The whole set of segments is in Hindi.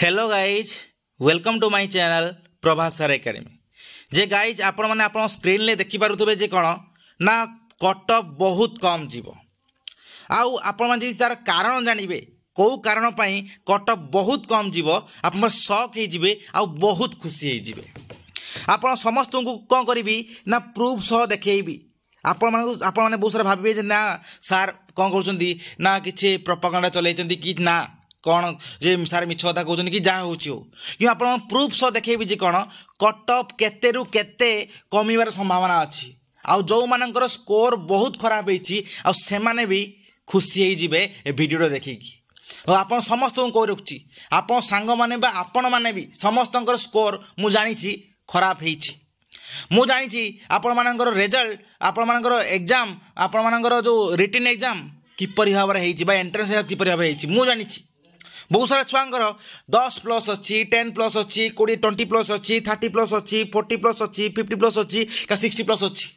Hello guys welcome to my channel Prabhas sir academy जे गाइज आपण माने आपण स्क्रीन ले देखि पारुथबे जे कोन ना कट ऑफ बहुत कम जीवो आउ आपण माने तार कारण जानिबे को कारण पई कट ऑफ बहुत कम जीवो आपण शॉक हे जिवे आउ बहुत खुशी हे जिवे आपण समस्त को कोन करबी ना प्रूफ सह देखैबी आपण माने बहुत सारा भाबिबे जे ना सर कोन करूछंदी ना किछि प्रोपागेंडा चलैछंदी कि ना कौन जे सारे मिछ कथा कहते कि जहाँ हो कि आप प्रूफ सह देखेबी जे कौन कट ऑफ केतेरु केते कमिबार संभावना अच्छी आउ जो मानकर स्कोर बहुत खराब होने भी खुशी हो जिवे ए वीडियो देखिकी और आप समस्त को कह रखुची आप सांग माने बा आपण माने भी समस्त स्कोर मु जानी खराब होती मु जानी आपण मानकर रिजल्ट आपण मानकर एग्जाम आपण मानकर जो रिटन एग्जाम किपरि भाव में एंट्रेंस किपरि भाव में मु जानी बहुत सारा छुआंकर 10+ अच्छी 10+ अच्छी 20+ अच्छी 30+ अच्छी 40+ अच्छी 50+ अच्छी का 60+ अच्छी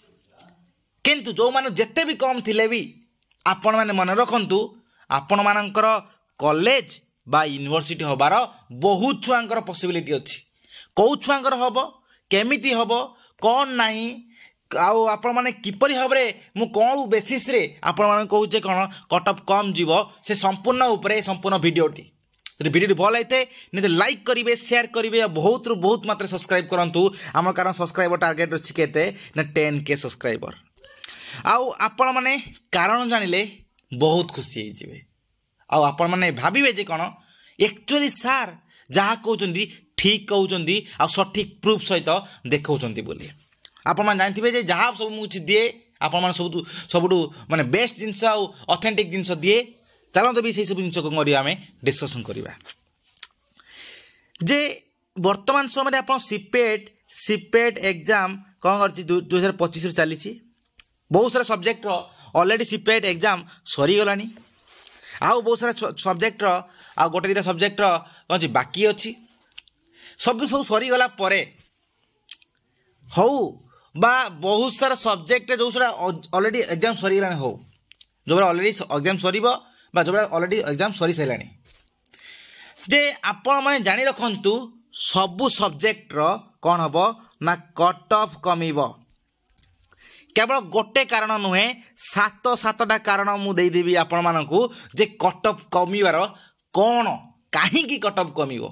किंतु जो माने जेते भी कम थिले भी आपण माने मन रखंतु आपण मानकर कॉलेज बा यूनिवर्सिटी होबार बहुत छुआंकर पॉसिबिलिटी अच्छी कौ छुआंकर हबो केमिति हबो कौन नाही आउ आपण माने किपरि भाबरे मु कोन बेसिस रे आपण माने कहूचे कोन कट ऑफ कम जीवो से संपूर्ण ऊपर संपूर्ण वीडियोटी वीडियो भल होते नहीं लाइक करेंगे शेयर करेंगे बहुत रु बहुत मात्रा सब्सक्राइब करूँ आम कारण सब्सक्राइबर टार्गेट अच्छी केते ना 10K सब्सक्राइबर आउ आपण माने कारण जानिले बहुत खुशी होइजिवे आउ आपण माने भाबिबे जे कोन एक्चुअली सार जहाँ कहउचंदी ठीक कहउचंदी आ सठिक प्रूफ सहित देखौचंदी बोली आपण माने जानथिबे जे जहाँ सब मुछ दिए आपण माने सबुठु माने बेस्ट जिंस आ ऑथेंटिक जिंस दिए चलते भी से सब जिन को आम डिस्कसन करवा जे वर्तमान समय आप सीपेट एग्जाम कौन कर 2025 चली बहुत सारा सब्जेक्ट ऑलरेडी सीपेट एग्जाम सरीगला आउ बहुत सारा सब्जेक्ट आ गोटे दुटा सब्जेक्ट कौन बाकी अच्छी सब सरीगला हो बा बहुत सारा सब्जेक्ट जो ऑलरेडी एग्जाम सरीगला हो जो ऑलरेडी एग्जाम सर जो ऑलरेडी एग्जाम सरी सारे जे आपण मैंने जानी रखु सबू सब्जेक्ट कौन हम ना कट ऑफ कमिब केवल गोटे कारण नुहे 7टा कारण मुदेदेवी आपण मानकू जे कट ऑफ कमिबार कौन कहीं कट ऑफ कमिब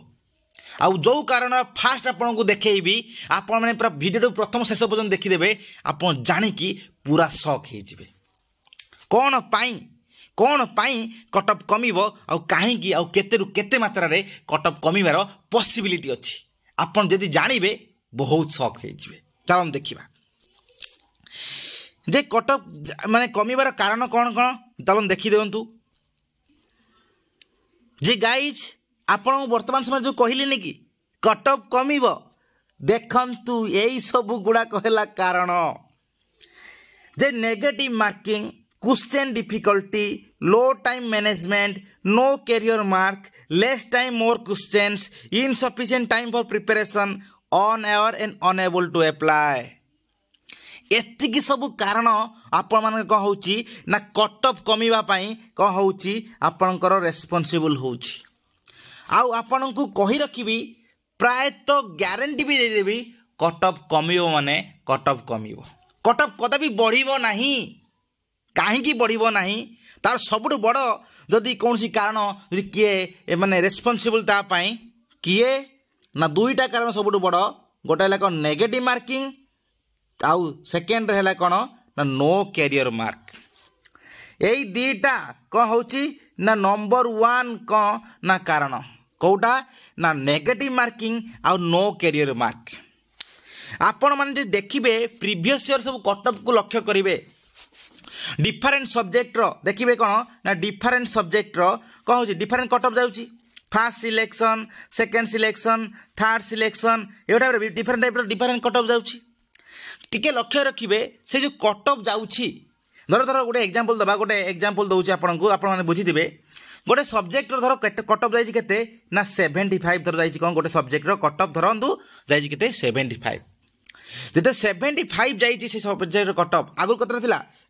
आउ जो कारण फास्ट आपन को देखी आपण मैंने पूरा वीडियो प्रथम शेष पर्यटन देखीदे आप जाणिकी पूरा शॉक हो कौन पाई कट ऑफ कमिब आउ कहीं आउ केतेरु केते मात्रा रे कट ऑफ कमिबार पॉसिबिलिटी अच्छी आपन जदि जानिबे बहुत शॉक हो जिवे चल देखिबा जे कट ऑफ माने कमिबार कारण कौन कौन चल देखि देंतु जे गाइज आपन वर्तमान समय जो कहलिनी कि कट ऑफ कमिब देखंतु एई सब गुडा कहला कारण जे negative marking question difficulty low time management no career mark less time more questions insufficient time for preparation on ever and unable to apply एतिकी सब कारण आपण मान कौन हो ना कट ऑफ कमिबा पई कौन हो आपणकर रेस्पॉन्सिबल होउची आउ आपण को कहि रखिबी प्रायतः ग्यारंटी भी देदेबी कट ऑफ कमिबो माने कट ऑफ कमिबो कट ऑफ कदापि बढ़िबो नहीं कहीं बढ़िबो नहीं तार सबुठ बड़ जदि कौन सी कारण जदि किए माने रेस्पॉन्सिबल तापाई किए ना दुईटा कारण सबुठ बड़ गोटे है कौन नेगेटिव मार्किंग आउ सेकेंड है कौन ना नो कैरियर मार्क यही दीटा कौन हो ना नंबर 1 कौन ना कारण कौटा ना नेगेटिव मार्किंग आउ नो कैरियर मार्क आपण माने देखिबे प्रीवियस ईयर सब कट ऑफ को लक्ष्य करिवे डिफरेंट सब्जेक्ट देखिए कौन ना डिफरेंट सब्जेक्ट कौन हो डिफरेंट कट ऑफ जाऊँगी first selection second selection third selection ये different type different cut off जाऊँगी टिके लक्ष्य रखिए से जो कट ऑफ जाऊँगी धर गोटे एग्जांपल दबा गोटे एग्जांपल दूसरी आपन को आप बुझीथे गोटे सब्जेक्ट धर कट ऑफ जाइए ना 75 धर जाइए कौन गोटे सब्जेक्ट कट ऑफ धरतु जाइए 75 जिते 75 जाइए से सब्जेक्ट कट ऑफ आगु कत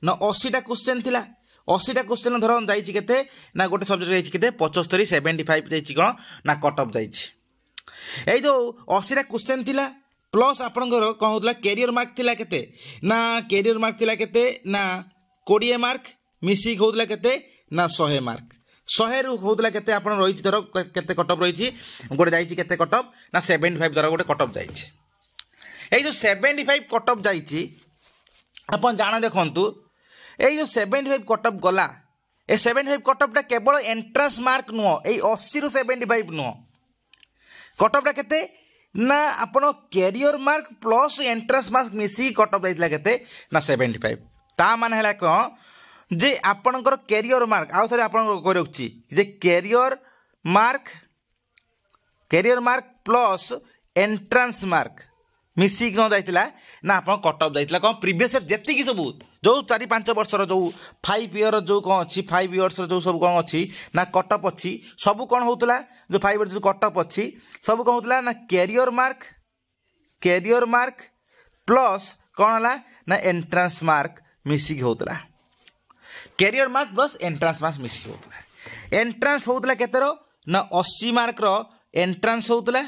ना 80टा क्वेश्चन थिला 80टा क्वेश्चन धर जाइए केते ना गोटे सब्जेक्ट जाइए केते 75 75 जाइए कौन ना कट ऑफ जाइए जो 80टा क्वेश्चन थिला प्लस आपणकर कौन होता कैरियर मार्क थिला केते ना कैरियर मार्क थिला केते ना 20 मार्क मिसिक होता केते ना 100 मार्क 100 रु होता केते आपन रही धर केते कट ऑफ रही गोटे जाइए केते कट ऑफ ना 75 धर गोटे कट ऑफ जाइए जो 75 कट ऑफ जाइए आपन जान देखंतु এই যে 75 कट ऑफ गला ए 75 कट ऑफ केवल एंट्रांस मार्क नुह ए 80 रु 75 नुह कट ऑफ केते ना आपण career mark plus entrance mark मिसी कट ऑफ जाइतला केते ना 75 ता मान हैला क जे आपणकर कैरियर मार्क आउ थरे आपण को रखछि जे career mark plus entrance mark मिसी कौन जाइतला ना आप कट ऑफ जाइतला कौन प्रीवियस ईयर जेतिकी सब जो 4-5 वर्षर जो 5 ईयर जो कौन अच्छी 5 इयर्स जो सब कौन अच्छी ना कट ऑफ अच्छी सब कौन होतला जो 5 इयर्स जो कट ऑफ अच्छी सब कौन होतला ना कैरियर मार्क प्लस कौन हला ना एंट्रांस मार्क मिसी होतला career mark plus entrance mark मिसी होतला एंट्रांस होतला केतेरो ना 80 मार्क रो एंट्रांस होतला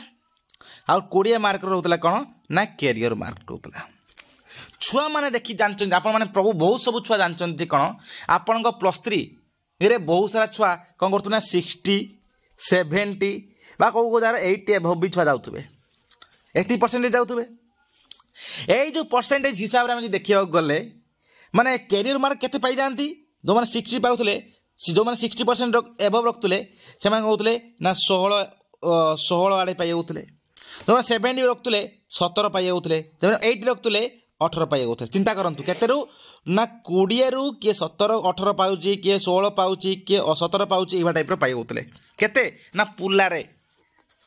आ 20 मार्क रो होतला कौन ना कैरियर मार्क होतला छुआ माने देखी जानचन आपण माने प्रभु बहुत सब छुआ जानचन जे कौन आपण +3 रे बहुत सारा छुआ कौन करतु ना 60 70 बा को जार 80 एभव भी छुआ जाउतबे 80% जाउतबे एई जो परसेंटेज हिसाब रे हम देखिया गले माने कैरियर मार्क केते पाई जानती जो माने 60 पाउतले जो माने 60% एभव रखतले से माने कहतले ना 16 आड़े पाई होतले जो 70 रखतले 17 पाई होतले जो 80 रखतले 18 पाई होतले चिंता करंतु केतेरु ना 20 रु किए 17 18 पाउची किए 16 पाउची किए 17 पाउची एवा टाइप रो पाई होतले केते ना पुल्ला रे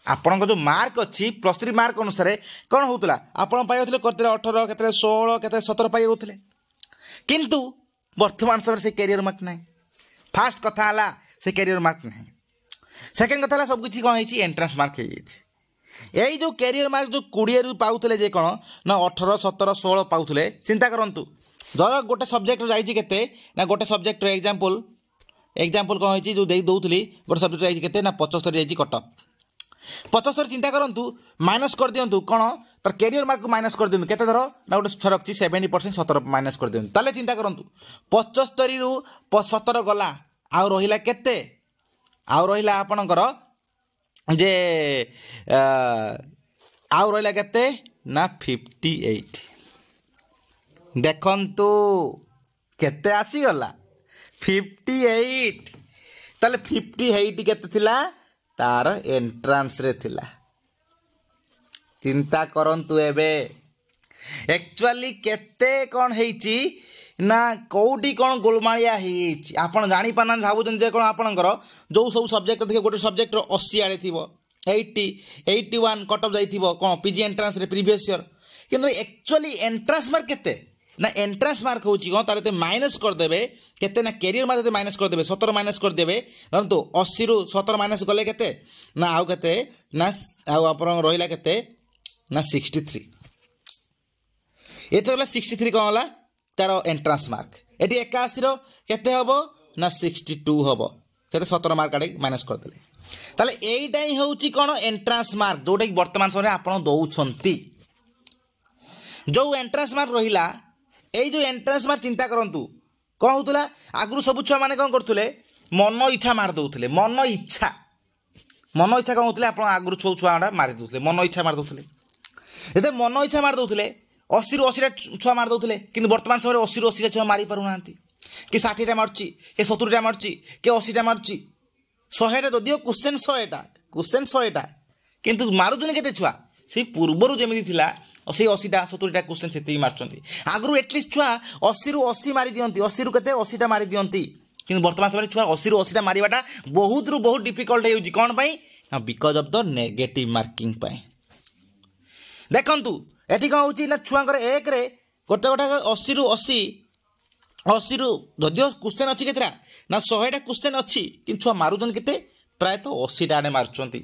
आपन जो मार्क अच्छी +3 मार्क अनुसार कौन होतला आपन पाई होतले करते 18 केते 16 केते 17 पाई होतले किंतु वर्तमान समय से कैरियर मार्क नहीं फास्ट कथा हला से कैरियर मार्क नहीं सेकंड कथा हला सब किछि कोन हेछि एंट्रेंस मार्क हे यही जो कैरियर मार्क जो 20 रु पाउतले जे कौन ना 18 17 16 पाउतले चिंता करंतु धर गोटे सब्जेक्ट जाइए केते ना गोटे सब्जेक्ट एग्जांपल कौन होइछि जो देई दउतली गोटे सब्जेक्ट जाइए केते ना 75 जाइए कट ऑफ 75 चिंता करंतु माइनस कर दियंतु कौन तर कैरियर मार्क को माइनस कर दियंतु केते धर ना गोटे छर रखछि 70% 17 माइनस कर दियंतु ताले चिंता करंतु 75 रु 17 गला आ रहिला केते आ रहिला आपनकर जे आउ रहा केते ना 58 देखंतु केते आसीगला 58 ताले 58 केते थिला तार एंट्रांस रे थिला चिंता करंतु एबे एक्चुअली केते कोन हेची ना कौटी कौन गोलमालिया होती आपन जानी पाना भावुन जे कौन आपणकर जो सब सब्जेक्ट देखिए गोटे सब्जेक्ट 80 आड़े थी 80 81 कट ऑफ जाइथिबो कौन पीजी एंट्रांस रे प्रीवियस ईयर किंतु एक्चुअली एंट्रांस मार्क केते ना एंट्रांस मार्क होची कौन तारे माइनस कर देबे केते ना कैरियर मार्क ते माइनस कर देबे 17 माइनस कर देबे परंतु 80 रु 17 माइनस गले केते ना आउ केते ना आउ आपन रहिला केते ना 63 एते होला 63 कौन होला तार एंट्रांस मार्क एटी 81 रो केते हबो ना 62 हबो केते 17 मार्क आडे माइनस कर देले ताले एइटा ही होउची कोन एंट्रांस मार्क जोटा कि वर्तमान समय आपण दउछंती जो एंट्रांस मार्क रहिला एई जो एंट्रांस मार्क चिंता करंतु कोन होतला आगु सब छुआ माने कोन करथुले मन इच्छा मार दउथले मन इच्छा कोन होतले आपण आगु छुआ मार दउथले मन इच्छा मार दउथले एते मन इच्छा मार दउथले 80 रु 80 छुआ मार दउथले किंतु वर्तमान समय 80 रु 80 छुआ मारी पारु नांती कि 60 टा मारची कि 70 टा मारची कि 80 टा मारची 100 टा जदियो क्वेश्चन 100 टा किंतु मारुजने केते छुआ से पूर्वरु जेमिति थिला से 80 टा 70 टा क्वेश्चन सेति मारचंती आगरु एटलिस्ट छुआ 80 रु 80 मारी दियंती 80 रु केते 80 टा मारी दियंती किंतु वर्तमान समय छुआ 80 रु 80 टा मारिबाटा बहुत रु बहुत डिफिकल्ट हेउजी कोन पई ना because of the negative marking पई देखंतु एटी कौन होची ना छुआंकर एक रे गोटे गोटे 80 रु 80 रु जदियो क्वेश्चन अच्छी केतरा ना 100 टा क्वेश्चन अच्छी कि छुआ मारुजन केते प्राय तो 80 टा आडे मारुचंती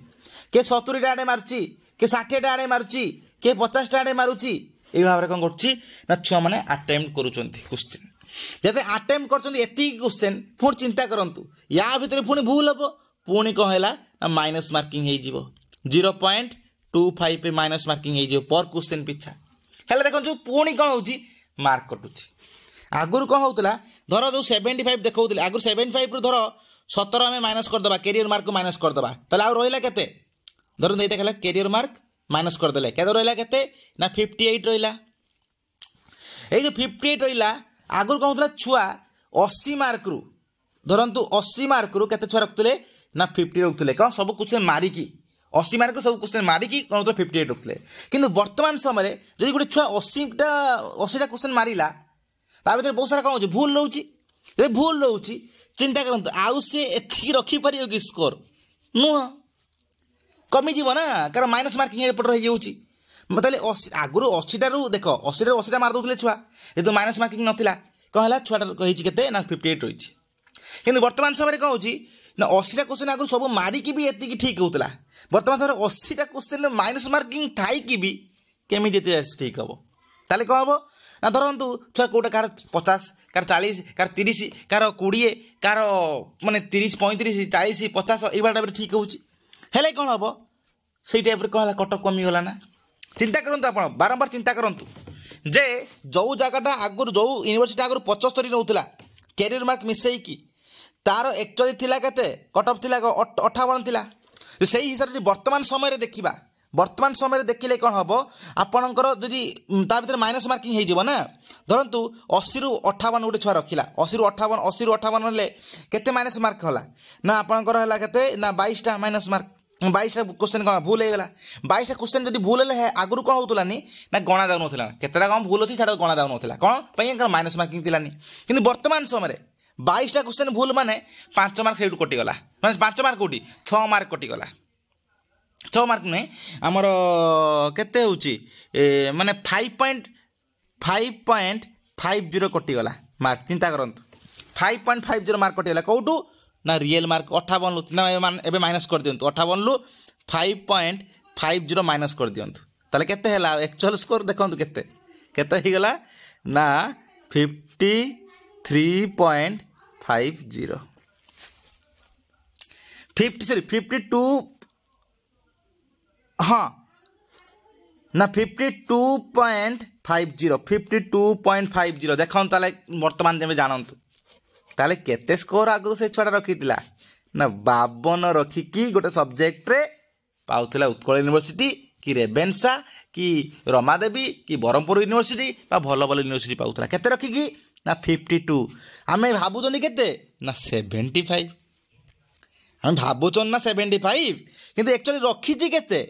के 70 टा आडे मारची के 60 टा आडे मारुची के 50 टा आडे मारुची ए भाबरे कोन करची ना छुआ माने अटेम्प्ट करूचंती क्वेश्चन जब आटेम्प्ट करछन एति क्वेश्चन पुणी चिंता करंतु या भितर पुणी भूल हम पुणी कौन है ना माइनस मार्किंग हो 0.25 पे माइनस मार्किंग हो पर क्वेश्चन पिछा है देखो पुणी कौन हो मार्क कटुची आगुरी कौन होता धर जो 75 देखा आगुरी 75 धर 17 आम माइनस करदे कैरियर मार्क माइनस करदे ताले आउ रहा के धरत ये कहला कैरियर मार्क माइनस करदे के रहा के ना 58 रहा ये जो 58 रहा आगुरी कौन होता छुआ 80 मार्क रु धरतु 80 मार्क रु केते छुआ रखुले ना 50 रखुले कौन सब क्वेश्चन मारिकी 80 मार्क सब क्वेश्चन मारिकी कौन होता 58 रखुले किंतु वर्तमान समय जब गोटे छुआ 80टा क्वेश्चन मारिला ता भीतर बहुत सारा कौन हो भूल रोचे भूल रोचे चिंता करते आउ सी एति रखिपर कि स्कोर नुह कमिज ना कारण माइनस मार्किंग एपट रही मतलब आगुरी 80 देख 80 मारदे छुआ जो माइनस मार्किंग नाला कौन है छुआ के ना 58 रही कि वर्तमान समय कौन हो ना 80टा क्वेश्चन आगुरी सब मारिकी भी एति ठीक होता वर्तमान समय 80टा क्वेश्चन माइनस मार्किंग थी भी केमी ठीक हम ताले कौन हम ना धरतु छुआ कौटा कार 50 कार 40 कार 30 कार 20 कार माने 30 35 40 50 ये टाइप ठीक होले कौन हम से टाइप कौन है कटअप कमिगला ना चिंता करूँ आप बारंबार चिंता करूँ जे जो जगटा आगुरी जो यूनिवर्सिटी आगुरी 75 नौला कैरियर मार्क मिसेकी तार एक्चुअली थिला केते कटअप थिला 58 थिला से हिसाब से वर्तमान समय देखा वर्तमान समय देखिले कौन हम आपणकर जदि ता भीतर माइनस मार्किंग हो ना धरतु 80 रु 58 गोटे छुआ रखिला 80 रु 58 हेल्ले केते माइनस मार्क होला ना आपणकर है केते ना 22टा माइनस मार्क 22टा क्वेश्चन कौन भूल होगा 22टा क्वेश्चन जब भूल है आगुरी कौन होलानी ना गणा जाऊ ना केतेटा कौन भूल अच्छी सारा गणा जाऊ ना कौन माइनस मार्किंग थिलानी कि वर्तमान समय 22टा क्वेश्चन भूल माने 5 मार्क से कटिगला माने 5 मार्क कौटी 6 मार्क कटिगला 6 मार्क नुहे आमर केते होची माने 5.50 कटिगला मार्क चिंता करंतु 5.50 मार्क कटिगला कौटू ना रियल मार्क 58 लु ना एबे माइनस कर दियंतु 58 लु 5.50 माइनस कर दियंतु ताले केते हैला एक्चुअल स्कोर देखंतु केते केते ही गला ना 53.50 52 हाँ ना 52.50 देखो ताले वर्तमान जब जानतु ताले केते स्कोर आगु से छुआ रखी ना 52 रखिकी गोटे सब्जेक्ट रे पाउथिला उत्कल यूनिवर्सिटी कि रेवेन्सा कि रमादेवी कि ब्रह्मपुर यूनिवर्सिटी बा भल भल यूनिवर्सिटी पाउथिला केते रखिकी ना 52 आमे भाबुचंदी केते ना 75 आमे भाबुचन ना 75 किंतु एक्चुअली रखिची केते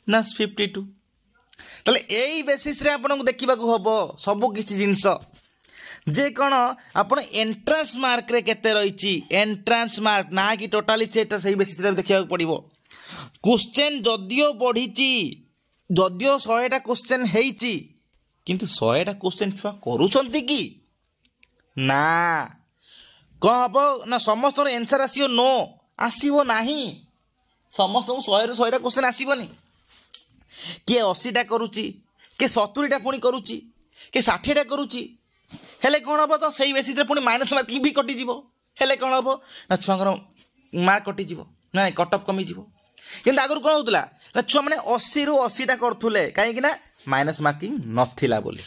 ना 52 ताले एई बेसिस रे आपन को देखिबा को हबो सब किछि जिंस जे कौन आपन एंट्रांस मार्क रे केते रहिची एंट्रांस मार्क ना कि टोटली सेटा सही बेसिस रे देखिबा को पड़िबो क्वेश्चन जदियो बढ़ीची जदियो 100टा क्वेश्चन हेइची किंतु 100टा क्वेश्चन छुआ करूछंती कि ना कौन हबो ना समस्त आंसर आसीओ नो आसीबो नाही समस्त 100 रु 100टा क्वेश्चन आसीबोनी किए 80टा करुच्ची किए 70टा पुणी करुच्ची किए 60टा करुच्ची हेले कौन हम तो सही बेसिस पुणी माइनस मार्किंग भी कटिଯିବ हेले कौन हम ना छुआर मार्क कटिଯିବ ना कटअप कमिଯିବ किंतु आगुरी कौन होता ना छुआ मैंने 80 रु 80टा करुले कहीं माइनस मार्किंग नथिला बोली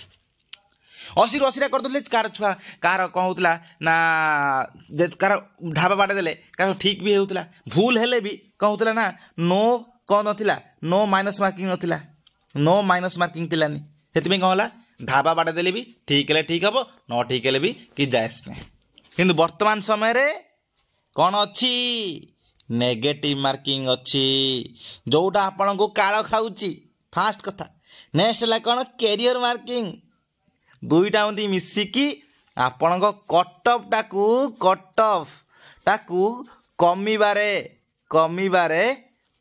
80 रु 80टा करदे कार छुआ कार कौन होता ना कार ढाबा बाटे देले कार ठीक भी होता भूल हेले भी कौन होता ना नो कौन नथिला नो माइनस मार्किंग नथिला नो माइनस मार्किंग थिलानी सेति कौन होला ढाबा बाटे देले भी ठीक है ठीक हम न ठीक है भी कि जायस नहीं किंतु वर्तमान समय रे कौन अच्छी नेगेटिव मार्किंग अच्छी जोटा आपण को काल खाऊची फास्ट कथा नेक्स्ट है कौन कैरियर मार्किंग दुईटा मत मिसिकी आपण कटअफ टाकू कमिबारे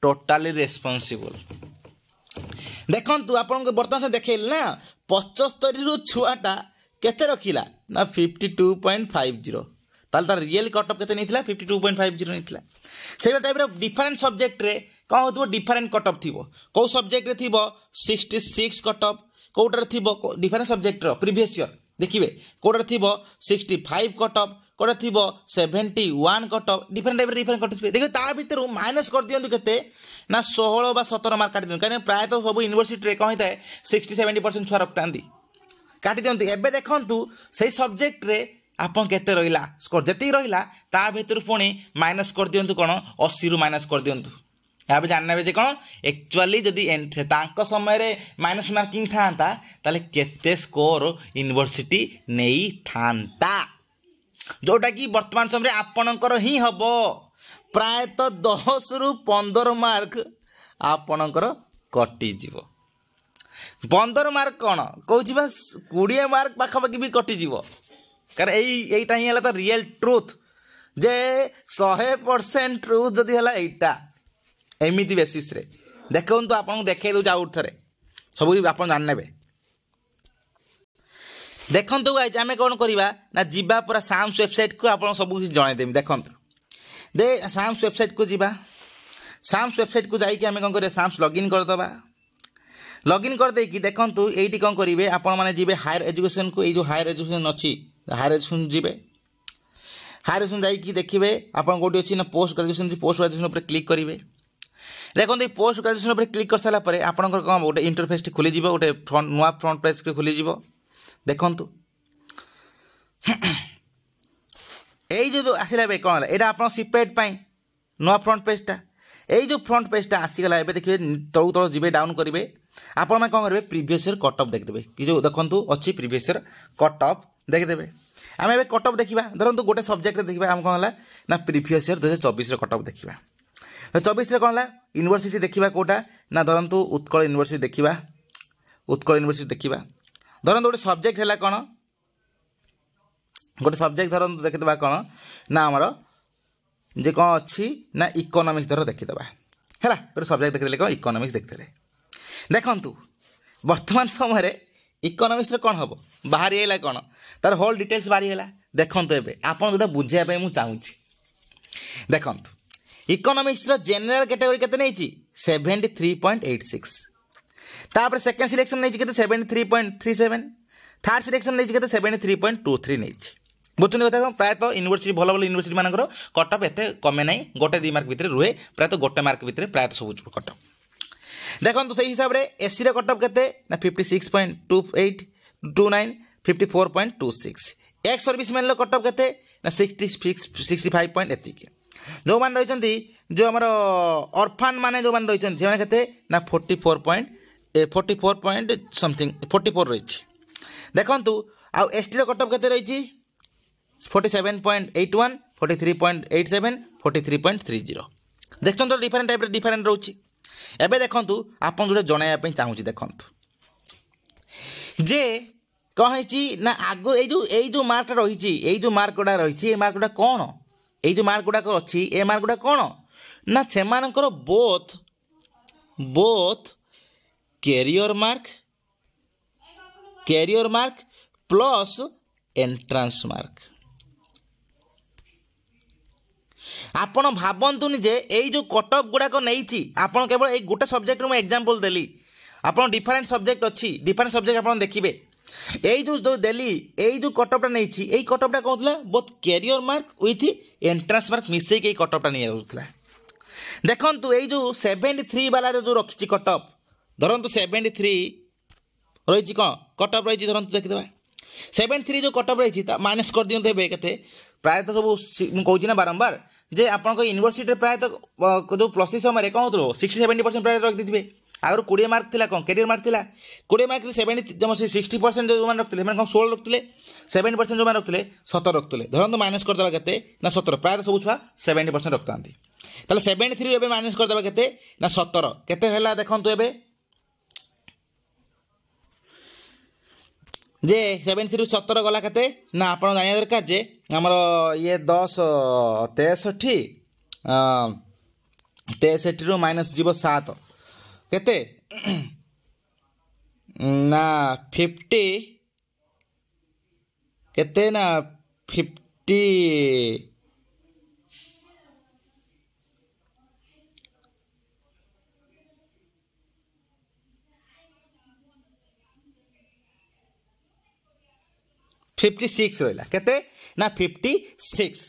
टोटाली रेस्पॉन्सिबल देखंतु आपण बर्तमान से देखैल ना 75 रु छुआटा केते रखिला ना 52.50 ताल तार रियल कटअप केते नैथिला 52.50 नैथिला से टाइप रो डिफरेंट सब्जेक्ट रे कौन होतबो डिफरेंट कटअप थिबो को सब्जेक्ट रे थिबो 66 कटअप कोटर थिबो डिफरेंट सब्जेक्ट रो प्रीवियस ईयर देखिए कौटे थी 65 कट ऑफ कौटे थी 71 कट ऑफ डिफरेंट कट देखिए ता भितर माइनस कर दिखाँ के ना 16 बा 17 मार्क काटी दिखाँ कहीं प्रायः सब यूनिवर्सिटी कौन होता है 60-70% छुआ रखता काटी दिखती एवं देखूँ से सब्जेक्ट रे आपन केते रहिला स्कोर जति रहिला ता भितर पुणी माइनस कर दिंतु कौन 80 रु माइनस कर दिंतु यहाँ जानने जे कौन एक्चुअली जदि समय रे माइनस मार्किंग था ताले केते स्कोर यूनिवर्सिटी नहीं था जोटा कि वर्तमान समय आपणकर ही हम प्रायतः 10 रु 15 मार्क आपणकर कटिज 15 मार्क कौन कौच 20 मार्क पाखापाखि भी कटिज कारण यहीटा ही है तो रियल ट्रुथ जे 100% ट्रुथ जदि है यहीटा एमती बेसीस रे देखो तो आपको देखे दूँ आउट थे सब आप जाने देखो गाइज आम कौन करवा ना जीवा पूरा साम्स वेबसाइट को आप सब कुछ जनईदेवी देखो दे साम्स वेबसाइट को जीवा साम्स वेबसाइट को जाकि आम कौन कर साम्स लॉगिन करदे लॉगिन करदे देखो ये कौन करेंगे आपण मैंने जी हायर एजुकेशन को जो हायर एजुकेशन अच्छी हायर एजुकेशन जी हायर एजुकेशन जाकि देखिए आप कौटी अच्छी ना पोस्ट ग्रेजुएशन पर क्लिक करेंगे देखो ये पोस्ट ग्रेजुएशन पर क्लिक कर सारापर आपंकर कौन गोटे इंटरफेस टी खोल गोटे नुआ फ्रंट पेज को खोल देखु यही जो आसला कौन है यहाँ आप सीपेड नुआ फ्रंट पेजटा यही जो फ्रंट पेजटा आसीगला ए देखिए तलू तल जी डाउन करेंगे आपण कौन करेंगे प्रीवियस ईयर कट ऑफ देखिए कि जो देखो अच्छी प्रीवियस ईयर कट ऑफ देखिदेवे आम ए कट ऑफ देखा धरतु गोटे सब्जेक्ट देखा आम कौन है ना प्रीवियस ईयर 2024 कट ऑफ देखा 24 कौन है यूनिवर्सिटी देखा कौटा ना धरतु उत्कल यूनिवर्सिटी देखा उत्कल यूनिवर्सिटी देखा धरतु गोटे सब्जेक्ट है कौन गोटे सब्जेक्ट धरतु देखिदेवा कौन ना आमर जे कौन अच्छी ना इकोनॉमिक्स धर देखीदे है गोटे सब्जेक्ट देखिए कौन इकोनॉमिक्स देखते देखु वर्तमान समय इकोनॉमिक्स कौन हम बाहरी है कौन तार होल डिटेल्स बाहरी है देखो आप जो बुझाई मुझे चाहूँगी देखु इकोनॉमिक्स जेनरल कैटेगरी केते नहीं 73.86 तापर सेकंड सिलेक्शन नहीं केते 73.37 थर्ड सिलेक्शन नहीं केते 73.23 नहीं बुझुन कथा प्रायतः यूनिवर्सिटी भल भल यूनिवर्सिटी मानकर कट ऑफ एत कमे ना गोटे 2 मार्क भितर रुहे प्रायतः गोटे मार्क भितर प्रायतः सब कट ऑफ देखो से हिसाब से एससी रे कट ऑफ केते ना 56.28 29 54.26 ex service man cut off केते ना 65 पॉइंट एतिक जो मैंने रही जो आम ऑर्फान माने जो मैंने रही से केते ना 44 पॉइंट समथिंग 44 रही देखु आउ एसटी रे कट ऑफ केते रही 47.81 43.87 43.30 देखते तो डिफरेंट टाइप डिफरेंट रोचे एबे देखु आप जो जनवाई चाहूँगी देखु जे कौन है ना आग जो मार्क रही जो मार्क गुड़ा रही मार्क गुड़ा कौन ये जो मार्क गुड़ाक अच्छी ए मार्क गुड़ा कौन ना से both career mark plus entrance mark आपण भावतुनि जे यही जो कट ऑफ गुड़ाक नहीं आपन केवल एक गोटे सब्जेक्ट में एग्जांपल देली आपन डिफरेंट सब्जेक्ट अच्छी डिफरेंट सब्जेक्ट आपन देखिए यही जो देली यही जो कट ऑफटा नहीं यही कट ऑफटा कहूला both career mark with entrance mark मिसेक कट ऑफटा नहीं जाऊला देखु यही जो 73 वाला जो रखी कट ऑफ धरतु 73 रही कौन कट ऑफ रही धरतु देखिए 73 जो कट ऑफ रही माइनस कर दिखाते के प्रायतः सब कहूँ ना बारंबार जे आपंक यूनिवर्सिटी प्रायतः जो प्लस 3 समय कौन हो 60-70% प्रायतः रखी थे आगर 20 मार्क थी कौन कैरियर मार्क थी 20 मार्क 60% जो मैंने रखते हैं 16 रखते 70% जो मैंने रखते 17 रखते धरतु माइनस करदे के ना 17 प्रायतः सब छुआ 70% रखता ताले 73 एवं माइनस करदे के ना 17 के देखु ए जे 73 17 गला के ना आप जाना दरकार जे आमर ये 10 63 माइनस जीव 7 केते ना 50 केते ना 50 50 56 रहा केते ना 56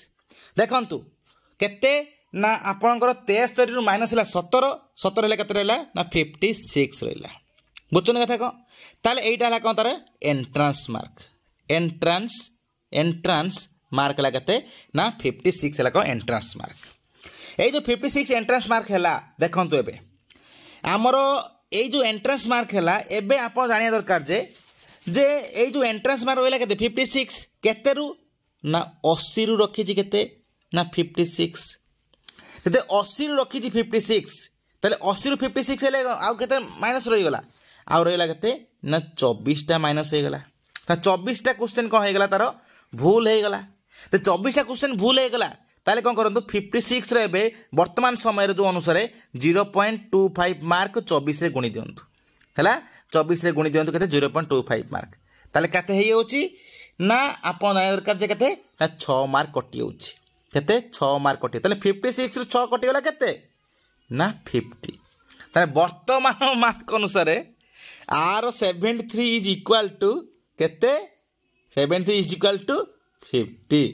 देखंतु केते ना आपणकर 73 रु माइनस है 17 है केते रहा ना 56 रहा बुझुन कथा कौन ताले एटा है कौन तार एंट्रांस मार्क एंट्रांस मार्क है केते ना 56 है कौन एंट्रांस मार्क ये जो 56 एंट्रांस मार्क है देखंतु एबे आमर ये जो एंट्रांस मार्क है एबे आप जानिया दरकार जे ये जो एंट्रांस मार्क रहा के 56 केते रु ना 80 रु रखी केते ना 56 ते 80 रु रखी 56 ताले 80 रु 56 हेले आउ केते माइनस रही गला आउ रहिला केते ना 24 टा माइनस हे गला 24 टा क्वेश्चन कोन हे गला तार भूल हे गला ते 24 टा क्वेश्चन भूल हे गला ताले कोन करंतु 56 रे बे वर्तमान समय रे जो अनुसार 0.25 मार्क 24 रे गुणी दियंतु हला 24 रे गुणी दियंतु केते 0.25 मार्क ताले केते हे होची ना आपण दरकार जे केते ना 6 मार्क कटि होची केते 6 मार्क कटि ताले 56 रे 6 कटि गला केते ना 50 ताले वर्तमान मार्क अनुसार आर 73 इज इक्वल टू केते 73 इज इक्वल टू 50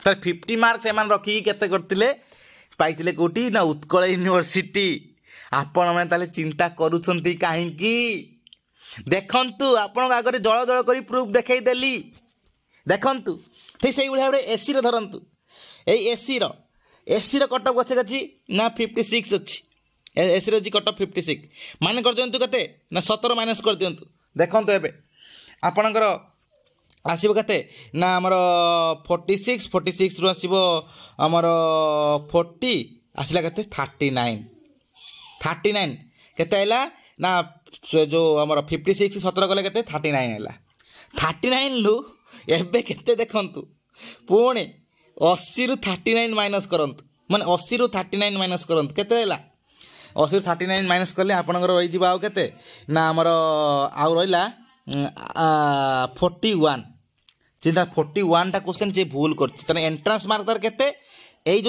ताले 50 मार्क से मान रखी केते करतिले पाइतिले कोटी ना उत्कल यूनिवर्सिटी आपण माने ताले चिंता करूछंती काहे की देखंतु आपण आगे जळ जळ करी प्रूफ देखाई देली देखंतु ठीक से भाव में एसी रे धरंतु एसी रो कटअप कथे अछि ना 56 अछि एसी रो जी कटअप 56 माने कर दियंतु कते ना 17 माइनस कर दियंतु देखंतु एबे आपणकर आसीबो कते ना हमर 46 रु आसीबो हमर 40 आसिला कते 39 केते आइला ना जो हमर 56 17 गले केते 39 आइला 39 लु एबे केते देखंतु पुणे 80 रु 39 माइनस करंतु माने 80 रु 39 माइनस करंतु केते आइला 80 रु 39 माइनस करले आपनकर रहि जिबा आउ केते ना हमर आउ रहिला 41 चिंता 41 टा क्वेश्चन जे भूल करछि तने एंट्रेंस मार्क तार केते ए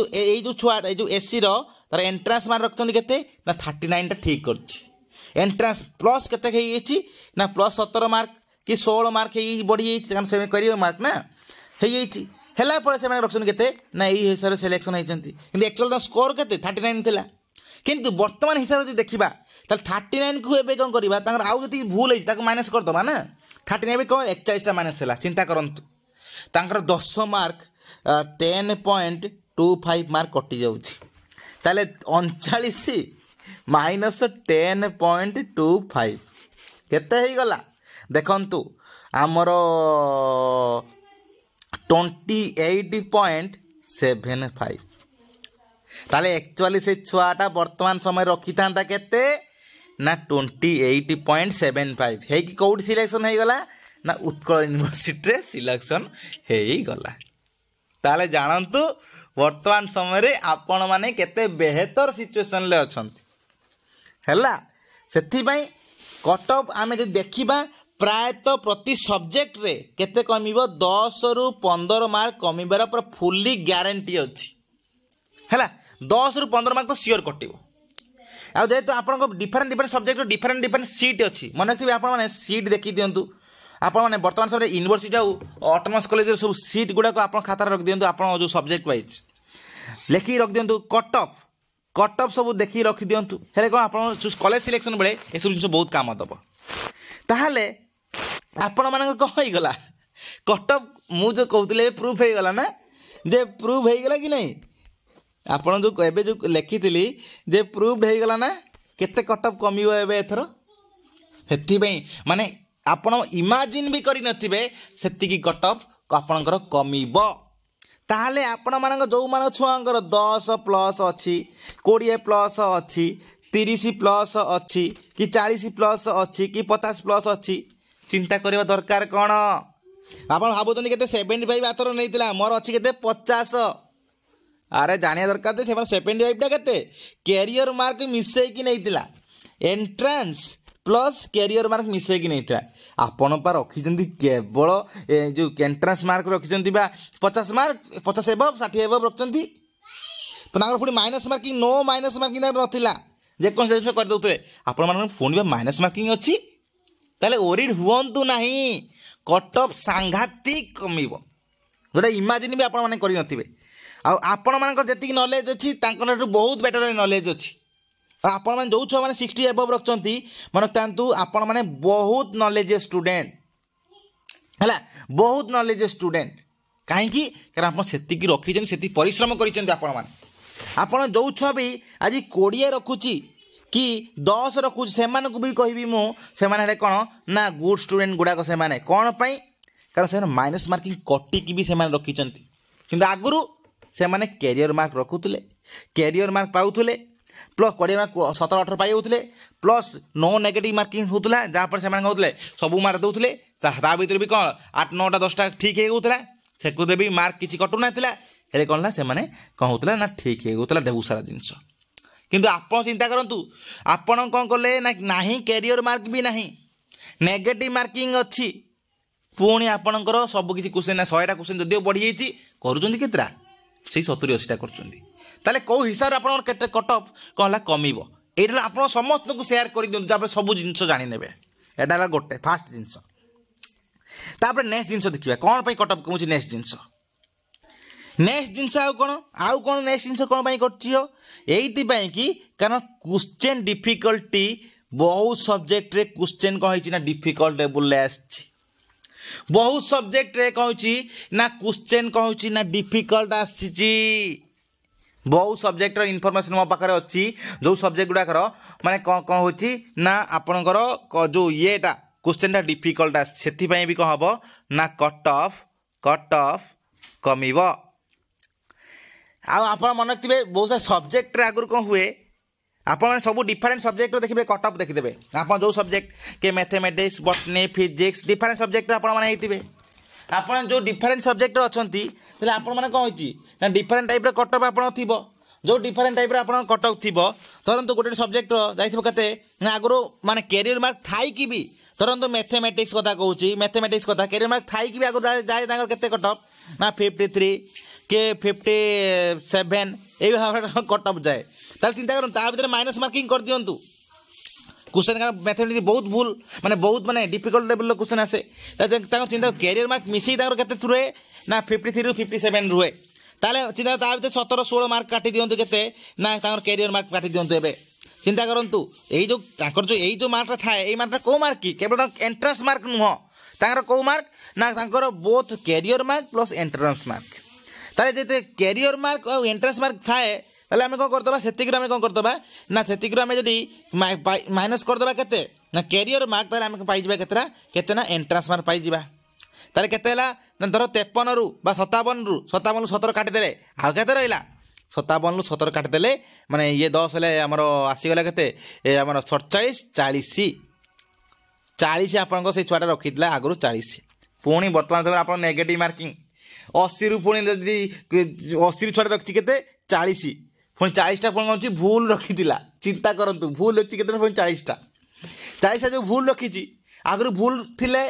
जो छुआ ए जो एसी रो तार एंट्रेंस मार्क रखछन केते ना 39 टा ठीक करछि एंट्रेंस प्लस केते हेछि ना प्लस 17 मार्क कि 16 मार्क हे बढ़ी हेछि कारण से करियर मार्क ना हेछि हेला पर से माने रखछन केते ना एई हिसाब से सिलेक्शन हेछंती किंतु एक्चुअल दा स्कोर केते 39 थिला किंतु वर्तमान हिसाब से देखिबा ताल 39 को एबे कोन करबा तांगर आउ जति भूल हेछि ताको माइनस कर दबा ना 39 एबे कोन 41 टा माइनस हैला चिंता करंतु तांकर 10 मार्क 10.25 मार्क कटि जाउछि ताले 39 माइनस 10.25 केते हे गला देखंतु हमरो 28.75 ताले एक्चुअली से छुआटा वर्तमान समय रखी था केते ना 28.75 हे कि कोड सिलेक्शन हे गला ना उत्कल यूनिवर्सिटी रे सिलेक्शन हे गला ताले जानंतु वर्तमान समय रे आपण माने केते बेहतर सिचुएशन ले अछंती हैला सेथि पई कट ऑफ आमे जे देखिबा प्रायतः प्रति सब्जेक्ट रे केते कमिबो 10 रु 15 मार्क कमिबार पर फुल्ली ग्यारंटी अछि हैला 10 रु 15 मार्क तो सियोर कटिबो आ जेहेतु आपन डिफरेंट सब्जेक्ट डिफरेंट सीट अच्छी मन रखिए आप सीट देखी दिंतु आपने बर्तमान समय यूनिवर्सिटी ऑटोनोमस कॉलेज सब सीट गुड़ाक आप खातार रख दिंतु आप जो सब्जेक्ट वाइज लिखिकी रख दिंतु कट ऑफ सब देखिए रखी दिंतु हेले कौन आप कॉलेज सिलेक्शन बेले ये सब जिन बहुत काम दब ताहले आपण मान कौन होगला कट ऑफ मुझे कहते प्रूफ हो गला ना जे प्रूफ हो गला कि नहीं आपण जो एबे जो लिखी जे प्रूव्ड हो गला ना केते कट ऑफ कमिबो एबे एथरो सेति माने आपण इमेजिन भी करि नथिबे सेति की कट ऑफ आपणकर कमिबो ताहले आपण मानक जो मान छुआंकर 10 प्लस अछि 20 प्लस अछि 30 प्लस अछि कि 40 प्लस अछि कि 50 प्लस अछि चिंता करबा दरकार कोन आपण भाबुतनी केते 75 आथर नैतिला मोर अछि केते 50 अरे जानिया दरकार जे 75 टा केते कैरियर मार्क मिसै कि नैतिला एंट्रेंस प्लस कैरियर मार्क मिसै कि नैतिला आपण पर रखिजंती केवल जो एंट्रेंस मार्क रखिजंती बा 50 मार्क 50 एबव 60 एबव रखचंती तनागर पुनी minus marking no minus marking नथिला जे कोन से कर दउतले आपण मान फोन बा माइनस मार्किंग अछि ताले ओरिड हुवंतु नाही कट ऑफ सांघातिक कमिबो जोटा इमेजिन भी आपण माने करि नथिबे आपण मानकर जेतिक नॉलेज अछि तांकर बहुत बेटर नॉलेज अछि आपण माने जो छुआ माने 60 एबव रखचंती मन तांतु आपण माने बहुत नॉलेज स्टूडेंट हला बहुत नॉलेज स्टूडेंट कहीं कारण आप से रखी से परिश्रम कर जो छुआ भी आज 20 रखुची कि 10 रखुची से भी कहबी मुझे कौन ना गुड स्टूडेंट गुड़ाक से कौन पाई कारण से माइनस मार्किंग कटिकी भी से रखी कि आगुरी से कैरियर मार्क रखुले कैरियर मार्क पाऊले प्लस 20 मार्क 17-18 पाई प्लस नो नेगेटिव मार्किंग होता जहाँपर से कहते सब मार्क दौले ता भर भी कौन 8-9टा 10टा ठीक होता से भी मार्क किसी कटुना हेले कौन ना से कौन होता ना ठीक होता बहुत सारा जिनस किंतु आप चिंता करूँ आपड़ कौन कले ना कैरियर मार्क भी ना नेगेटिव मार्किंग अच्छी पुणी आपणकर सबकि क्वेश्चन 100टा क्वेश्चन जदिव बढ़ी जाइए करुँचा से 70-80टा कर कौ हिसाब से आप कट ऑफ कौन कमिब यहाँ आप समस्त को सेयार कर दिखाँ जब सब जिन जाने यहाँ गोटे फास्ट जिनस तापर नेक्स्ट जिनस देखिए कौन पर कट ऑफ कमुची नेक्स्ट जिनस आउ कौन नेक्स्ट जिनस कौन कर कि कारण क्वेश्चन डिफिकल्टी बहुत सब्जेक्ट रे क्वेश्चन कहीं ना डिफिकल्ट लेवल बहुत सब्जेक्ट रे कहीं ना क्वेश्चन कहीं ना डिफिकल्ट आसी बहुत सब्जेक्ट इनफॉरमेशन मो पाखे अच्छी जो सब्जेक्ट गुड़ाकर माने कौन कौन हो ना आपणकर जो येटा क्वेश्चन डिफिकल्ट आसे भी कौन हम ना कट ऑफ कमिब आप मन रखिए बहुत सारा सब्जेक्ट आगुरी कौन हुए आप सब डिफरेंट सब्जेक्ट देखिए कट ऑफ देखिदेवे आप जो सब्जेक्ट के mathematics botany physics different subject आपने आप जो डिफरेंट सब्जेक्ट अच्छा आपने कौन हो डिफरेंट टाइप कट ऑफ आप जो डिफरेंट टाइप आप कट ऑफ थी धरतु गोटे सब्जेक्ट जाते आगुरी माने कैरियर मार्क थाई कि भी धरतु मैथमेटिक्स कथा कहूँ मैथमेटिक्स कथा कैरियर मार्क थाई कि आगुरी जाए के कट ऑफ ना 53 के 57 ये कट ऑफ जाए चिंता करूँ ता भर माइनस मार्किंग कर दिंतु क्वेश्चन का मैथमेटिक्स बहुत भूल माने बहुत माने डिफिकल्ट लेवल क्वेश्चन आसे चिंता कैरियर मार्क मिसी के रुए ना 53 ରୁ 57 रुए ताले चिंता ता भर 17-16 मार्क काटी दिंतु के ना कैरियर मार्क काटी दिंतु एबे चिंता करूँ यही जो मार्क थाए ये मार्क कौ मार्क कि केवल एंट्रांस मार्क नुह तांकर कौ मार्क ना both career mark plus entrance mark ताले जेते कैरियर मार्क और एंट्रांस मार्क थाए ताले आम कौन करदबा सेतिक आम कौन करदबा ना सेतिक आम जदि माइनस करदबा केते ना कैरियर मार्क ताले आम पाइबा केते ना एंट्रांस मार्क पाइबा ताले केते हला ना धर 53 रु बा 57 रु 17 काटिदेले आउ केते रहिला 57 ରୁ 17 काटिदेले माने ये 10 हेले हमर आसीगला केते हमर 47 40 आपन से छुआटा रखितला आगु 40 पुणी वर्तमान समय आप नेगेटिव मार्किंग 80 रु पुणी 80 रु छुआटा रखी केते 40 पुणी 40टा पुणी कौन भूल रखी चिंता करंतु भूल रखी केते पुणी 40टा जो भूल रखी आगु भूल थिले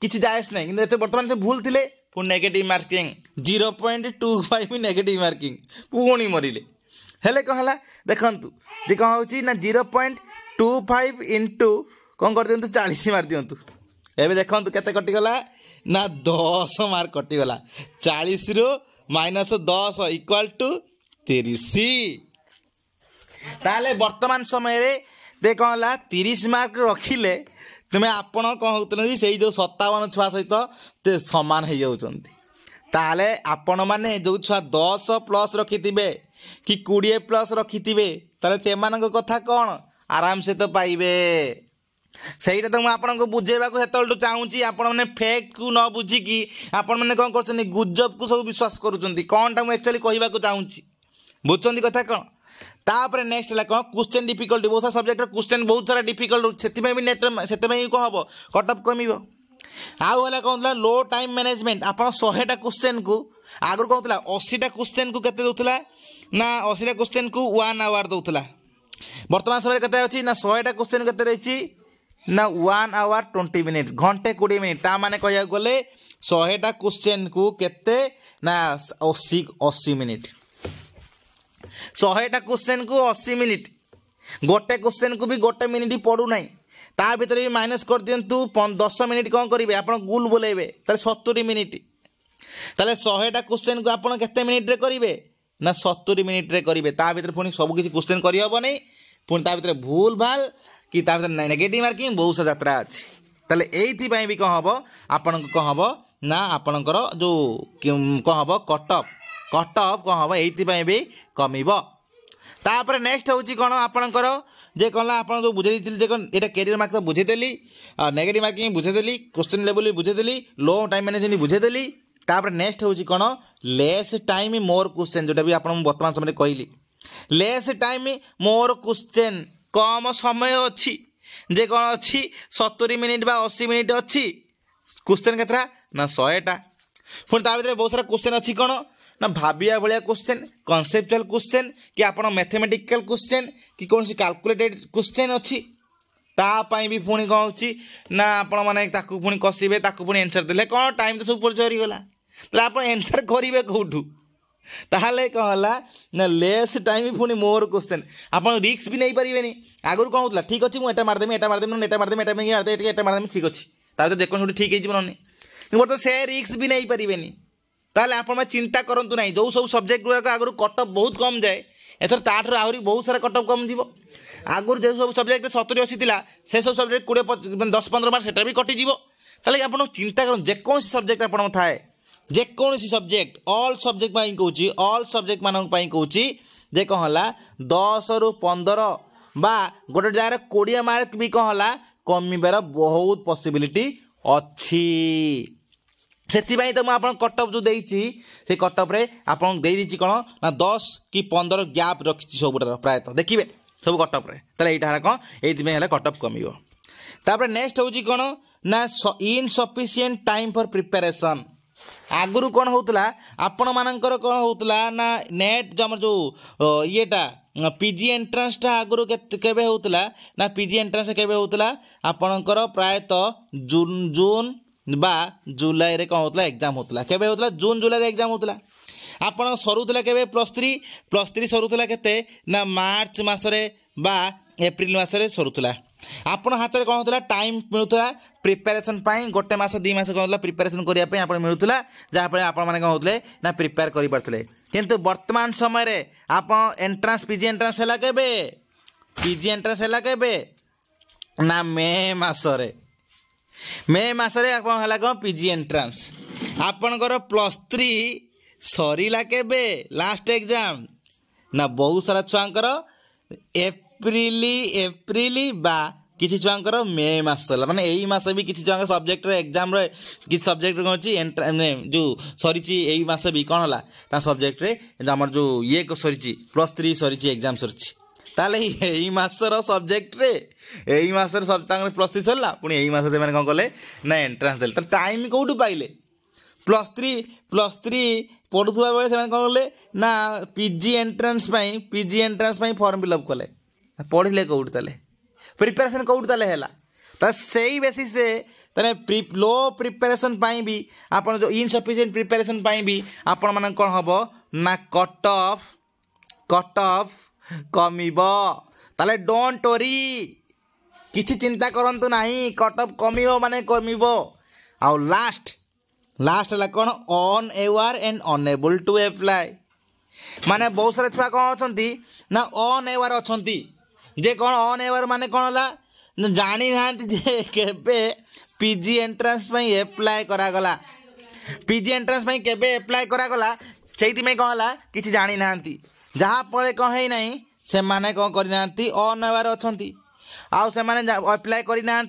किछि जायस नै किंतु वर्तमान से भूल थिले पुणी नेगेटिव मार्किंग 0.25 नेगेटिव मार्किंग पुणी मरिले हेले कौन है देखु जी कौन हो ना 0.25 इंटू कौन कर दिंतु 40 मार दिंतु एबे देखु केते कटिगला ना 10 मार्क कटिगला 40 ରୁ -10 इक्वल टू 30 ताले वर्तमान समय रे दे कौन है 30 मार्क रखिले तुम्हें आपण कौन होते से जो 57 छुआ सहित सामान हो जाउछंती ताले आपण माने जो छुआ 10 प्लस रखिथिबे कि 20 प्लस रखिथिबे ताले सेमानक कथा कौन आराम से तो पाइबे ସେଇଟା ତ ମୁଁ ଆପଣଙ୍କୁ ବୁଝେଇବାକୁ ସେତେବେଳଠୁ ଚାହୁଁଛି ଆପଣମାନେ ଫେକ୍କୁ ନ ବୁଝିକି ଆପଣମାନେ କ'ଣ କରୁଛନ୍ତି ଗୁଜବକୁ ସବୁ ବିଶ୍ୱାସ କରୁଛନ୍ତି କ'ଣଟା ମୁଁ ଆକ୍ଚୁଆଲି କହିବାକୁ ଚାହୁଁଛି ବୁଝୁଛନ୍ତି କଥା କ'ଣ तापर नेक्स्ट है कौन क्वेश्चन डिफिकल्टी बहुत सारा सब्जेक्ट क्वेश्चन बहुत सारा डिफिकल्ट से नेट से कौन हम कट ऑफ कम आउ है कौन लो टाइम मैनेजमेंट आप 100टा क्वेश्चन को आगुरी कौन 80टा क्वेश्चन को केते दउतला ना 80टा क्वेश्चन को 1 आवर दउतला वर्तमान समय केते अछि ना 100टा क्वेश्चन केते रहिछि ना 1 आवर 20 मिनिट घंटे 20 मिनिट ता माने कहया गले 100टा क्वेश्चन को केते ना 80 मिनिट 100टा क्वेश्चन को 80 मिनिट गोटे क्वेश्चन को भी गोटे मिनिट पड़ू ना ता भितर भी माइनस कर दिंतु 10 मिनिट कौन करेंगे आप गुल बुलेबे 70 मिनिट ताले 100टा क्वेश्चन को आप केते मिनिट रे करेंगे ना 70 मिनिट रे करेंगे ता भितर पुणी सब किसी क्वेश्चन करहब नहीं पुणी ता भितर भूल भाल कि ता भितर नेगेटिव मार्किंग बहुत सा यात्रा अच्छी ताले एइथि भी कौन हम आपण कौन हम ना आपणकर जो कौन हम कटअप कौन हम एइथि भी कमिब तापर नेक्स्ट होची कौन आपणकर जे कौन आप जो बुझे जे ये कैरियर मार्क तो बुझेदेली नेगेटिव मार्किंग बुझेदेली क्वेश्चन लेवल भी बुझेदेली लो टाइम मैनेजमेंट बुझेदेली तापर नेक्स्ट होची कौन लेस टाइम मोर क्वेश्चन जोटा भी आप वर्तमान समय कहली लेस टाइम मोर क्वेश्चन कम समय अच्छी जे कौन अच्छी 70 मिनिट बा 80 मिनिट अच्छी क्वेश्चन केतरा ना 100टा पुणी ता भीतर बहुत सारा क्वेश्चन अच्छी कौन ना भाविया भाया क्वेश्चन कनसेप्चुअल क्वेश्चन कि आप मैथमेटिकल क्वेश्चन कि कौन सी कैलकुलेटेड क्वेश्चन अच्छी तापाई भी पुणी कौन होची ना आपण मैंने पुणी कसबे पुणी एनसर देले कौन टाइम तो सब परिचय गला तो आप एनसर करेंगे कौटू ताहले कौन है ना लेस टाइम पुणी मोर क्वेश्चन आप रिस्क भी नहीं पारे आगुरी कौन होता ठीक अच्छे मुझे मारदेमी एटा मारदेमी एटा मारदेमी एटा मारदेमी ठीक अच्छे ताकि जेको ठीक हो बर्तमान से रिस्क भी नहीं पारे ताहले आप चिंता करूँ ना जो सब सब्जेक्ट गुड़ाक आगुरी कटअप बहुत कम जाए एथर ताठर आहरी बहुत सारा कटअप कम जीव आगुरी जो सब सब्जेक्ट 70-80 थिला से सब सब्जेक्ट 10-15 मार्क सेटा भी कटिज ताहले आप चिंता करूँ जेकोसी सब्जेक्ट आप थाए जेकोसी सब्जेक्ट ऑल सब्जेक्ट कहूँ ऑल सब्जेक्ट मान कहूँ जे कौन है 10 रु 15 बा गोटे जगह 20 मार्क भी कौन है कमिबार बहुत पॉसिबिलिटी अच्छी से तो मुझे कटअप जो देती से कटअप रे आपन देती कौन ना 10 कि 15 गैप रखी सब प्रायतः देखिए सब कटअप रे ताले एटा कौन ये कटअप कमिबो तापर नेक्स्ट होची कौन ना इनसफिशिएंट टाइम फॉर प्रिपरेशन आगुरु कौन होतला आपण मानकर कौन होतला ना नेट जो येटा पीजी एंट्रांस टा आगुरु केबे होतला ना पीजी एंट्रांस केबे होतला आपणकर प्रायतः जून बा जुलाई रे कौन होतला एग्जाम होतला केबे होतला जून जुलाई रे एग्जाम होतला आपण सरुतला केबे +3 सरुतला केते ना मार्च मासरे बा एप्रिल मासरे सरुतला आपण हाथ में कौन होता टाइम मिलूला प्रिपेरेसन गोटे मस 2 मास कौन होता प्रिपेरेसन करने आप मिलूला जहाँफल आपण मैंने कौन होते ना प्रिपेयर करें किंतु वर्तमान समय आप एंट्रांस पीजी एंट्रांस है केबे पीजी एंट्रांस है केबे ना मे मसरे कौन पीजी एंट्रांस आपणकर +3 सरीला केबे लास्ट एग्जाम ना बहुत सारा छुआंकर एप्रिल बा किसी छुआंकर मे मास माने यही मास भी किसी छुआ सब्जेक्ट एग्जाम कि सब्जेक्ट कौन अच्छी जो सरी यही मास भी कौन है सब्जेक्ट रे आम जो ये सरी +3 सरी एग्जाम सरी ताले यही मासर सब्जेक्ट रे यही मासर सब +3 सरला पुणी यही मास से कौन कले ना एंट्रांस देले टाइम कौटू पाइले +3 पढ़ुवा बेले से कौन कले ना पीजी एंट्रांस फॉर्म फिलअप कले पढ़ले कौट ताले प्रिपेरेसन कौट ताले है से बेसिस से लो प्रिपेरेसन भी आप जो इनसफिशिएंट प्रिपेरेसन भी आपण मान कौन हम ना कट ऑफ कमिब ताले डोंट वरी किसी चिंता करंतु नहीं कट ऑफ कमिब माने कमिब आउ लास्ट है कौन unaware and unable to apply माने बहुत सारे छुआ कौन अच्छी ना अनअवेयर अच्छा जे कौन अनअवेयर माने कौन है जानी ना केबे पीजी एंट्रांस एप्लाय करागला पीजी एंट्रांस केबे एप्लाय करागला से कौन है किसी जानी ना जहाँ फल कौन है ना से माने कौन करना अनअवेयर अच्छा आउ से अप्लाय करना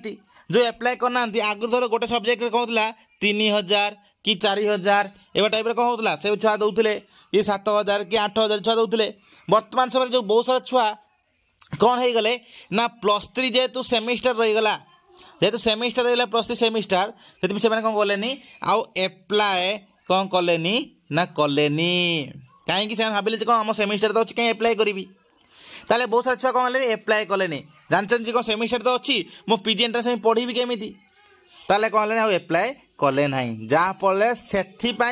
जो एप्लाय करना आगु धर गोटे सब्जेक्ट कौन 3000 कि 4000 एवं टाइप कौन होता से छुआ दौले ये 7000 कि 8000 छुआ दौले वर्तमान समय जो बहुत सारा छुआ कौन हो गले ना +3 जेहेतु सेमिस्टर रहीगला जेहेतु सेमिस्टर रही +3 सेमिस्टर से कौन कले आउ एप्लाय कौन कले ना कले कहीं भाविले कौन आम सेमिस्टर तो अच्छी कहीं एप्लाय करी ताले बहुत सारा छुआ कौन एप्लाय कले जानते कौन सेमिस्टर तो अच्छी मो पीजी एंट्रांस पढ़ी केमी ताले कौन है एप्लाय कले ना जहाँफल से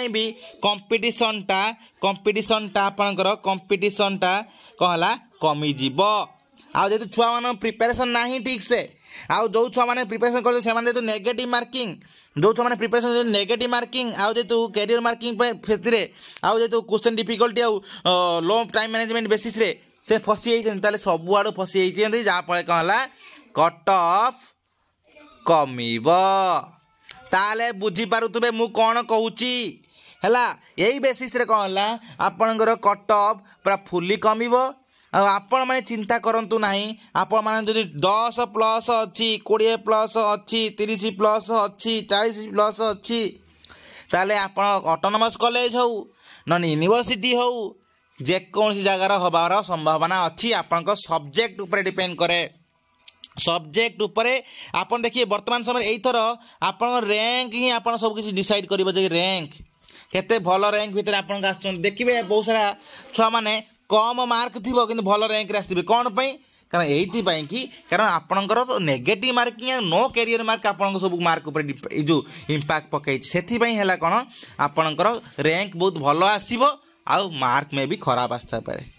भी कंपटीशन टा आपणकर कंपटीशन टा कौन है कमिज आउ जेतु छुआ मान प्रिपरेशन नाही ठीक से आउ जो छुआ माने प्रिपरेशन कर से माने जेतु नेगेटिव मार्किंग जो छुआ माने प्रिपरेशन नेगेटिव मार्किंग आउ जेतु कैरियर मार्किंग पे फेतरे आउ जेतु क्वेश्चन डिफिकल्टी आउ लो टाइम मैनेजमेंट बेसिस रे से फसी जाइछन ताले सब आडू फसी जाइछन जा पळे कोन हला कट ऑफ कमिबो ताले बुझी पारुतबे मु कोन कहूची हला यही बेसिस रे कोन हला आपनकर कट ऑफ पूरा फुल्ली कमिबो आपण माने चिंता करंतु नाही आपण माने जदि 10 प्लस अछि 20 प्लस अछि 30 प्लस अछि 40 प्लस अछि ताले आपण ऑटोनोमस कॉलेज हो नन यूनिवर्सिटी हो जे कौन सी जगार हबार संभावना अछि आपण को सब्जेक्ट ऊपर डिपेंड करे सब्जेक्ट उपरे आपण देखिए वर्तमान समय एई थरो आपण रैंक ही आपण सब किछि डिसाइड करिवो जे रैंक केते भलो रैंक भीतर आपण आछन देखिबे बहुत सारा छुआ माने कम मार्क थी कि भल रैंक रे आसबे कौन पाई कारण ये कि कारण आपणकर तो negative marking no career mark आपण सब मार्क ऊपर जो इम्पैक्ट पकई से है कौन आपणकर रैंक बहुत भल आसो आउ मार्क में भी खराब आसता पारे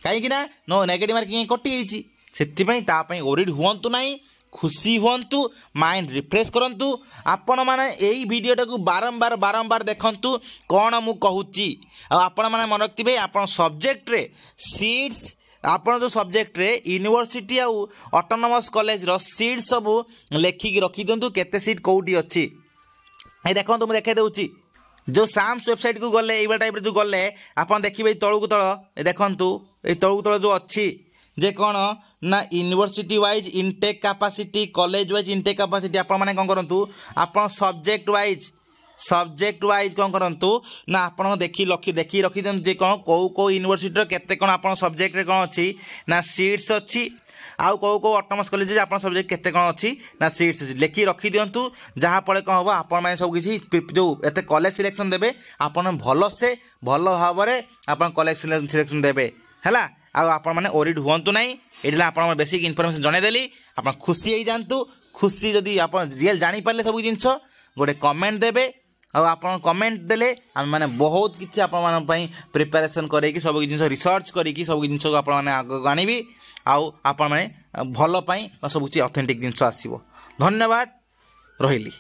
कहीं नो नेगेटिव मार्किंग कटि से ओरिड हुंतु नहीं खुशी हुंतु माइंड रिफ्रेश करंतु आपण माने एई वीडियोटा को बारंबार बारंबार देखंतु कौन मु कहूची आपण माने मन रखिबे आपण सब्जेक्ट रे सीट्स आपण जो सब्जेक्ट रे यूनिवर्सिटी आ ऑटोनोमस कॉलेज रो सीट सब लेखिक रखि दंतु केते सीट कोउटी अछि ए देखंतु मु देखाइ दउची जो साम्स वेबसाइट को गले एबा टाइप रे जो गले आपण देखिबे तळु को तळ देखंतु ए तळु को तळ जो अछि जे कौन ना university wise intake capacity college wise intake capacity आपण माने कोन करंतु आपण सब्जेक्ट वाइज कोन करंतु ना आपण देखि रखि दन जे कोन को यूनिवर्सिटी केते कोन आपण सब्जेक्ट रे कोन अछि ना सीट्स अछि आउ को ऑटोनोमस कॉलेज आपण सब्जेक्ट केते कोन अछि ना सीट्स अछि लेखि रखि दियंतु जहा पळे कोन होबो आपण माने सब किछि जो एते कॉलेज सिलेक्शन देबे आपण भलो से भलो भाबरे आपण कॉलेज सिलेक्शन देबे हैला आपण माने ओरिड हुंतु नाही एडला आपण बेसिक इन्फॉर्मेशन जणे देली आपण खुशी होई जानतु खुशी जदी आपण रियल जानि पाले सब जिंस गोटे कमेंट देबे आपण कमेंट देले हम माने बहुत किछि आपण मान पई प्रिपरेशन करे कि सब जिंस रिसर्च करी कि सब जिंस आपण माने आगो गानिबी आपण माने भलो पई सब किछि ऑथेंटिक जिंस आसीबो धन्यवाद रहिली।